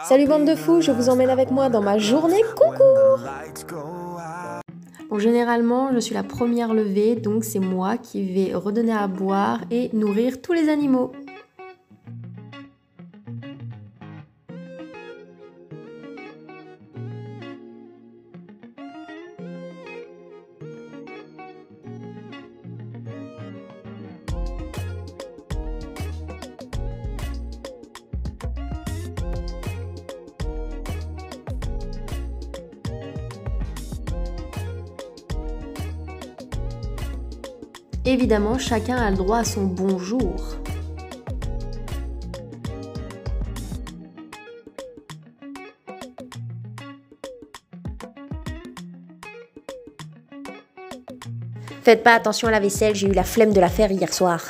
Salut bande de fous, je vous emmène avec moi dans ma journée concours. Bon, généralement, je suis la première levée, donc c'est moi qui vais redonner à boire et nourrir tous les animaux. Évidemment, chacun a le droit à son bonjour. Faites pas attention à la vaisselle, j'ai eu la flemme de la faire hier soir.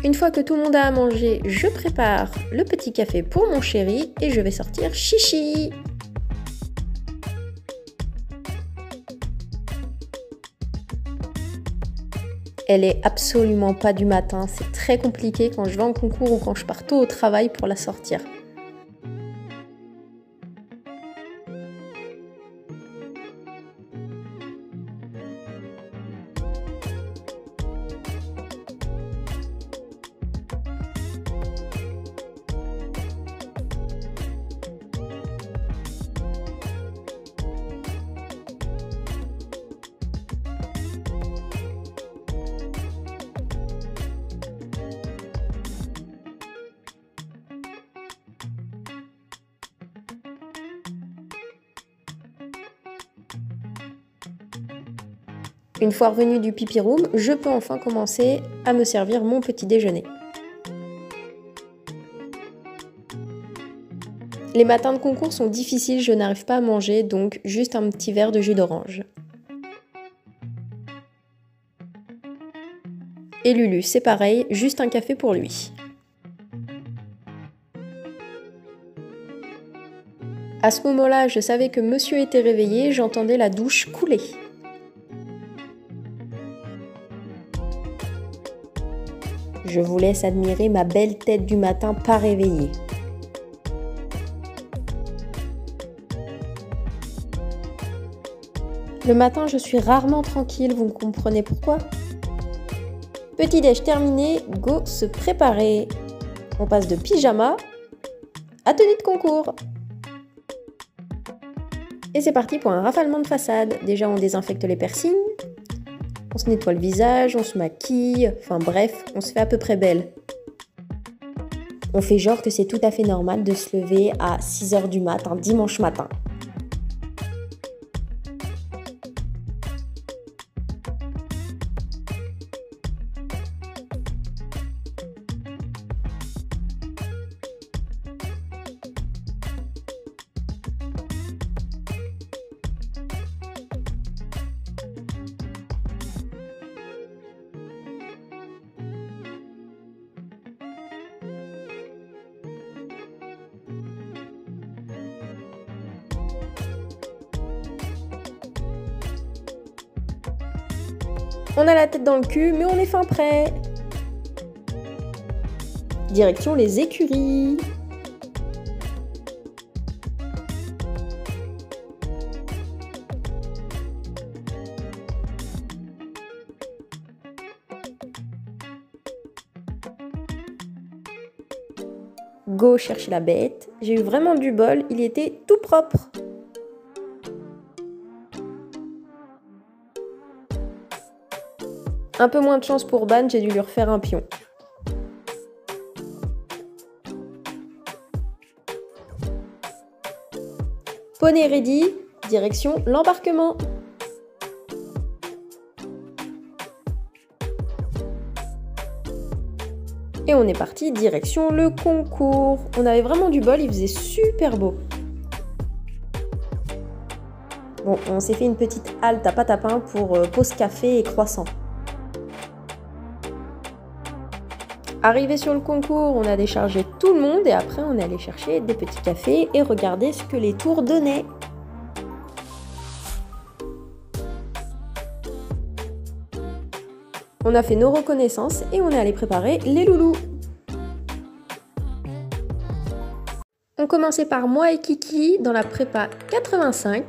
Une fois que tout le monde a à manger, je prépare le petit café pour mon chéri et je vais sortir chichi. Elle est absolument pas du matin, c'est très compliqué quand je vais en concours ou quand je pars tôt au travail pour la sortir. Une fois revenu du pipi room, je peux enfin commencer à me servir mon petit déjeuner. Les matins de concours sont difficiles, je n'arrive pas à manger, donc juste un petit verre de jus d'orange. Et Lulu, c'est pareil, juste un café pour lui. À ce moment-là, je savais que monsieur était réveillé, j'entendais la douche couler. Je vous laisse admirer ma belle tête du matin pas réveillée. Le matin, je suis rarement tranquille, vous comprenez pourquoi? Petit déj terminé, go se préparer. On passe de pyjama à tenue de concours. Et c'est parti pour un rafalement de façade. Déjà, on désinfecte les piercings. On se nettoie le visage, on se maquille, enfin bref, on se fait à peu près belle. On fait genre que c'est tout à fait normal de se lever à 6h du mat, un dimanche matin. On a la tête dans le cul, mais on est fin prêt. Direction les écuries. Go chercher la bête. J'ai eu vraiment du bol, il était tout propre. Un peu moins de chance pour Ban, j'ai dû lui refaire un pion. Poney ready, direction l'embarquement. Et on est parti direction le concours. On avait vraiment du bol, il faisait super beau. Bon, on s'est fait une petite halte à Patapin pour pause café et croissant. Arrivé sur le concours, on a déchargé tout le monde et après on est allé chercher des petits cafés et regarder ce que les tours donnaient. On a fait nos reconnaissances et on est allé préparer les loulous. On commençait par moi et Kiki dans la prépa 85.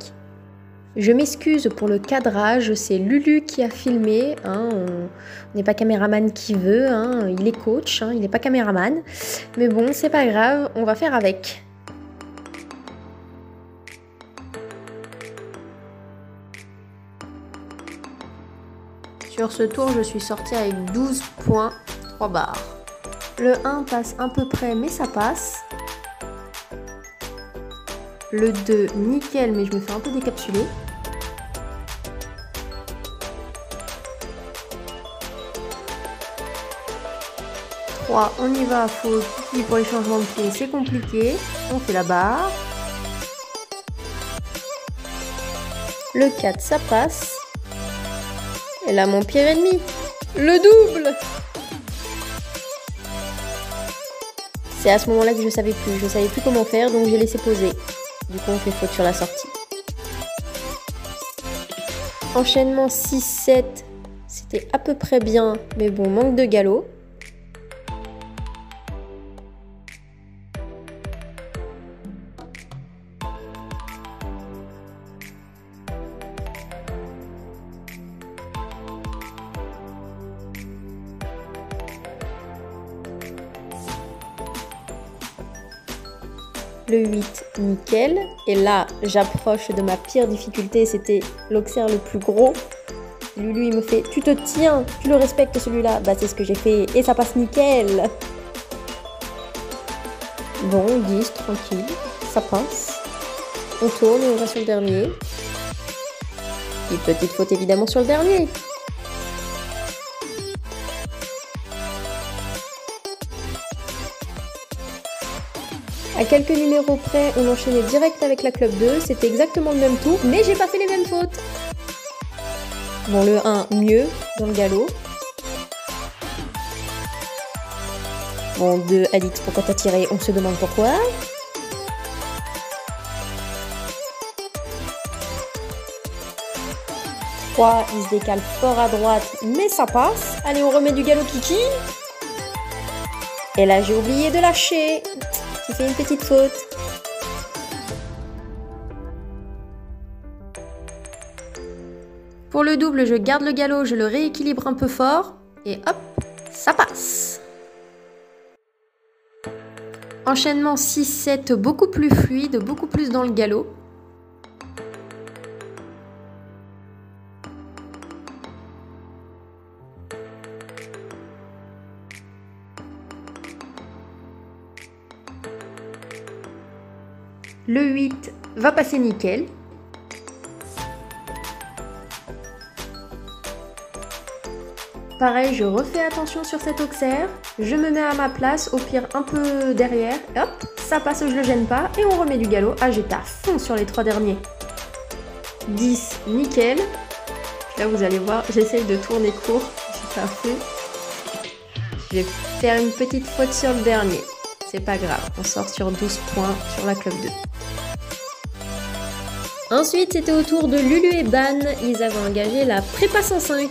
Je m'excuse pour le cadrage, c'est Lulu qui a filmé. On n'est pas caméraman qui veut, il est coach, il n'est pas caméraman. Mais bon, c'est pas grave, on va faire avec. Sur ce tour, je suis sortie avec 12 points, 3 barres. Le 1 passe à peu près, mais ça passe. Le 2, nickel, mais je me fais un peu décapsuler. On y va à faux. Pour les changements de pied, c'est compliqué. On fait la barre. Le 4, ça passe. Et là, mon pire ennemi, le double. C'est à ce moment-là que je savais plus comment faire, donc j'ai laissé poser. Du coup, on fait faute sur la sortie. Enchaînement 6-7, c'était à peu près bien, mais bon, manque de galop. Le 8, nickel. Et là, j'approche de ma pire difficulté, c'était l'auxerre le plus gros. Lulu, il me fait « Tu te tiens, tu le respectes celui-là ». Bah, c'est ce que j'ai fait et ça passe nickel. Bon, 10, tranquille, ça passe. On tourne et on va sur le dernier. Et petite faute évidemment sur le dernier. À quelques numéros près, on enchaînait direct avec la club 2, c'était exactement le même tour, mais j'ai pas fait les mêmes fautes. Bon, le 1, mieux, dans le galop. Bon, 2, Alix, pourquoi t'as tiré? On se demande pourquoi. Il se décale fort à droite, mais ça passe. Allez, on remet du galop Kiki. Et là, j'ai oublié de lâcher. J'ai fait une petite faute. Pour le double, je garde le galop, je le rééquilibre un peu fort. Et hop, ça passe. Enchaînement 6-7, beaucoup plus fluide, beaucoup plus dans le galop. Le 8 va passer nickel. Pareil, je refais attention sur cet auxerre. Je me mets à ma place, au pire un peu derrière. Hop, ça passe, je le gêne pas. Et on remet du galop. Ah, j'étais à fond sur les 3 derniers. 10, nickel. Là, vous allez voir, j'essaye de tourner court. J'étais à fond. Je vais faire une petite faute sur le dernier. C'est pas grave, on sort sur 12 points sur la club 2. Ensuite, c'était au tour de Lulu et Ban. Ils avaient engagé la prépa 105.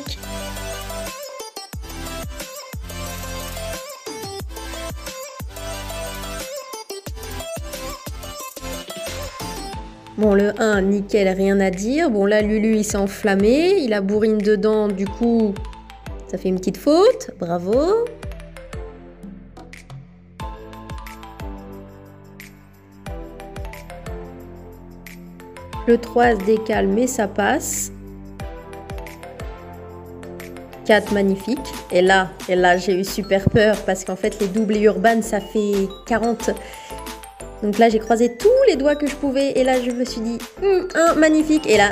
Bon, le 1, nickel, rien à dire. Bon, là, Lulu, il s'est enflammé. Il a bourrine dedans, du coup, ça fait une petite faute. Bravo. Le 3 se décale, mais ça passe. 4, magnifique. Et là j'ai eu super peur parce qu'en fait, les doubles et urbanes, ça fait 40. Donc là, j'ai croisé tous les doigts que je pouvais. Et là, je me suis dit, magnifique. Et là,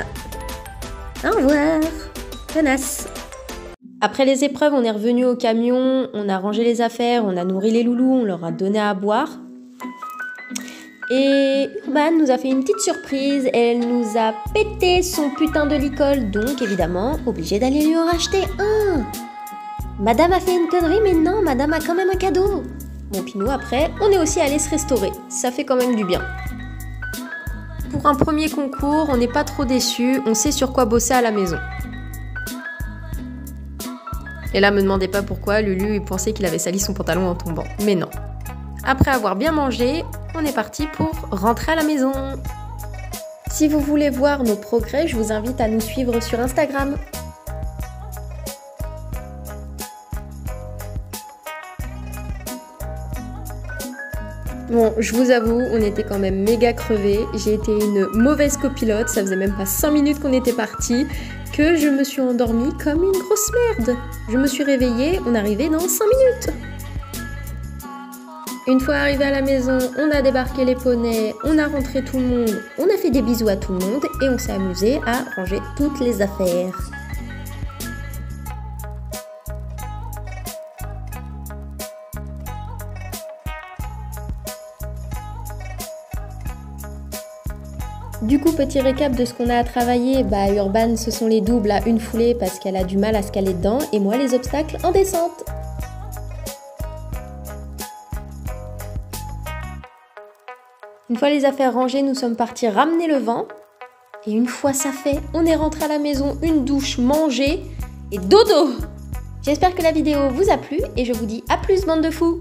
au revoir. Tenace. Après les épreuves, on est revenu au camion. On a rangé les affaires. On a nourri les loulous. On leur a donné à boire. Et Urban nous a fait une petite surprise, elle nous a pété son putain de licol, donc évidemment, obligé d'aller lui en racheter un. Madame a fait une connerie, mais non, madame a quand même un cadeau. Bon, puis nous, après, on est aussi allé se restaurer, ça fait quand même du bien. Pour un premier concours, on n'est pas trop déçus, on sait sur quoi bosser à la maison. Et là, me demandez pas pourquoi, Lulu il pensait qu'il avait sali son pantalon en tombant, mais non. Après avoir bien mangé, on est parti pour rentrer à la maison. Si vous voulez voir nos progrès, je vous invite à nous suivre sur Instagram. Bon, je vous avoue, on était quand même méga crevés. J'ai été une mauvaise copilote, ça faisait même pas 5 minutes qu'on était partis, que je me suis endormie comme une grosse merde. Je me suis réveillée, on arrivait dans 5 minutes. Une fois arrivé à la maison, on a débarqué les poneys, on a rentré tout le monde, on a fait des bisous à tout le monde et on s'est amusé à ranger toutes les affaires. Du coup, petit récap de ce qu'on a à travailler, Urban, ce sont les doubles à une foulée parce qu'elle a du mal à se caler dedans et moi les obstacles en descente. Une fois les affaires rangées, nous sommes partis ramener le vent. Et une fois ça fait, on est rentré à la maison, une douche, manger et dodo. J'espère que la vidéo vous a plu et je vous dis à plus, bande de fous.